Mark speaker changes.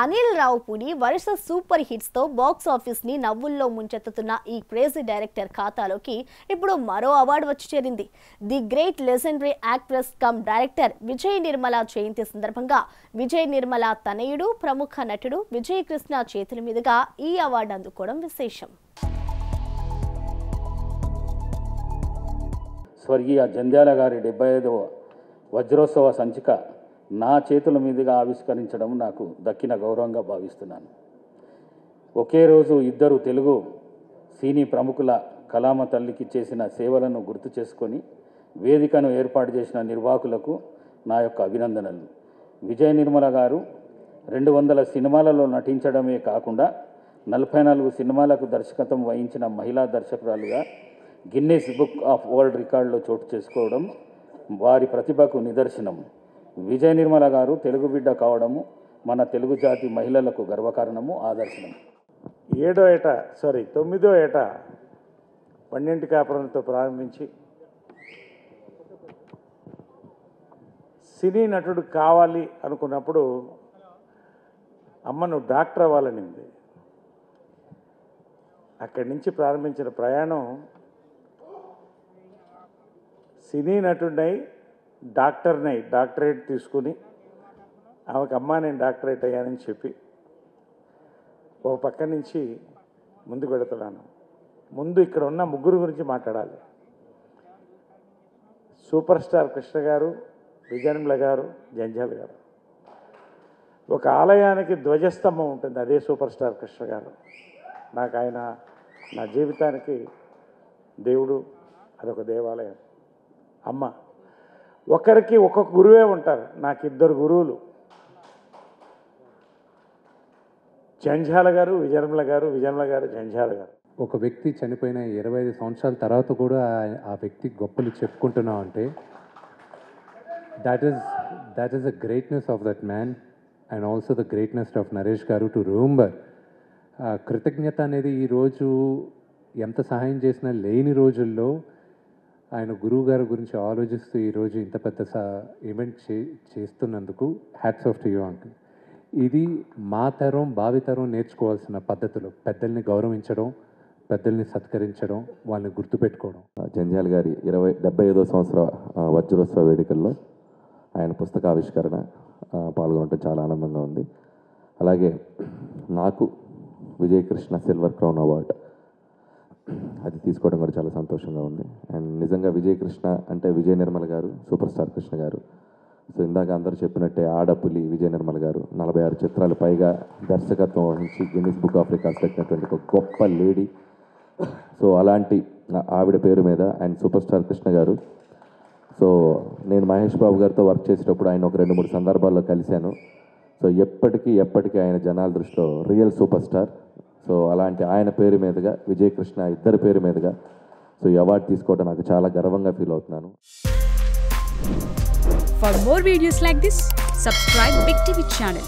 Speaker 1: అనిల్ రావుపూడి వరుస super hits తో box office ని నవ్వుల్లో ముంచెత్తుతున్న ఈ క్రేజీ డైరెక్టర్ ఖాతాలోకి ఇప్పుడు మరో అవార్డు వచ్చి చేరింది. The great legendary actress cum director Vijay Nirmala జయంతి సందర్భంగా విజయ్ నిర్మల తనయుడు ప్రముఖ నటుడు విజయ్ కృష్ణ చేతుల మీదుగా ఈ అవార్డు అందుకోవడం విశేషం.
Speaker 2: స్వర్గీయ జంధ్యాల గారి 75వ వజ్రోత్సవ సంచిక నా చేతుల మీదుగా ఆవిష్కరించడం నాకు దక్కిన గౌరవంగా భావిస్తున్నాను. ఒకే రోజు ఇద్దరు తెలుగు సినీ ప్రముఖుల కళామ తల్లికి చేసిన సేవలను గుర్తు చేసుకొని వేదికను ఏర్పాటు చేసిన నిర్వాహకులకు నా యొక్క అభినందనలు. విజయ నిర్మల గారు 200 సినిమాలలో నటించడమే కాకుండా 44 సినిమాలకు దర్శకత్వం వహించిన మహిళా దర్శకురాలుగా గిన్నెస్ బుక్ ఆఫ్ వరల్డ్ రికార్డులో చోటు చేసుకోవడం వారి ప్రతిభకు నిదర్శనం. విజయ నిర్మల గారు తెలుగు బిడ్డ కావడము మన తెలుగు జాతి మహిళలకు గర్వకారణము, ఆదర్శనం.
Speaker 3: 9వ ఏట పన్నెంటి కాపురంతో ప్రారంభించి సినీ నటుడు కావాలి అనుకున్నప్పుడు అమ్మను డాక్టర్ అవ్వాలనింది. అక్కడి నుంచి ప్రారంభించిన ప్రయాణం సినీ నటుడినై డాక్టరేట్ తీసుకుని ఆమెకు అమ్మ నేను డాక్టరేట్ అయ్యానని చెప్పి ఒక పక్క నుంచి ముందుకు వెళుతున్నాను. ముందు ఇక్కడ ఉన్న ముగ్గురు గురించి మాట్లాడాలి. సూపర్ స్టార్ కృష్ణ గారు, విజయనిర్మల గారు, జంధ్యాల గారు. ఒక ఆలయానికి ధ్వజస్తంభం ఉంటుంది, అదే సూపర్ స్టార్ కృష్ణ గారు. నాకు ఆయన నా జీవితానికి దేవుడు, అదొక దేవాలయం. అమ్మ ఒకరికి ఒక్కొక్క గురువే ఉంటారు. నాకు 2 గురువులు, జంధ్యాల గారు, విజయనిర్మల గారు, విజయనిర్మల గారు, జంధ్యాల గారు.
Speaker 4: ఒక వ్యక్తి చనిపోయిన 25 సంవత్సరాల తర్వాత కూడా ఆ వ్యక్తి గొప్పలు చెప్పుకుంటున్నాం అంటే that is the greatness of that man and also the greatness of Naresh గారు to remember. కృతజ్ఞత అనేది ఈరోజు ఎంత సహాయం చేసినా లేని రోజుల్లో ఆయన గురువు గారి గురించి ఆలోచిస్తూ ఈరోజు ఇంత పెద్ద ఈవెంట్ చేస్తున్నందుకు hats off to you uncle. ఇది మా తరం భావితరం నేర్చుకోవాల్సిన పద్ధతులు. పెద్దల్ని గౌరవించడం, పెద్దల్ని సత్కరించడం, వాళ్ళని గుర్తుపెట్టుకోవడం.
Speaker 5: జంధ్యాల గారి 75వ సంవత్సర వజ్రోత్సవ వేడుకల్లో ఆయన పుస్తకావిష్కరణ పాల్గొనడం చాలా ఆనందంగా ఉంది. అలాగే నాకు Vijay Krishna silver crown award అది తీసుకోవడం కూడా చాలా సంతోషంగా ఉంది. అండ్ నిజంగా విజయ్ కృష్ణ అంటే విజయ నిర్మల గారు, సూపర్ స్టార్ కృష్ణ గారు. సో ఇందాక అందరూ చెప్పినట్టే ఆడపులి విజయ నిర్మల గారు 46 చిత్రాలు పైగా దర్శకత్వం వహించి గిన్నిస్ బుక్ ఆఫ్ రికార్డ్స్ పెట్టినటువంటి ఒక గొప్ప లేడీ. సో అలాంటి ఆవిడ పేరు మీద అండ్ సూపర్ స్టార్ కృష్ణ గారు. సో నేను మహేష్ బాబు గారితో వర్క్ చేసేటప్పుడు ఆయన ఒక 2-3 సందర్భాల్లో కలిశాను. సో ఎప్పటికీ ఆయన జనాల దృష్టిలో రియల్ సూపర్ స్టార్. సో అలాంటి ఆయన పేరు మీదుగా విజయ్ కృష్ణ ఇద్దరి పేరు మీదుగా సో ఈ అవార్డు తీసుకోవడం నాకు చాలా గర్వంగా ఫీల్ అవుతున్నాను.
Speaker 6: For more videos like this, subscribe Big TV channel.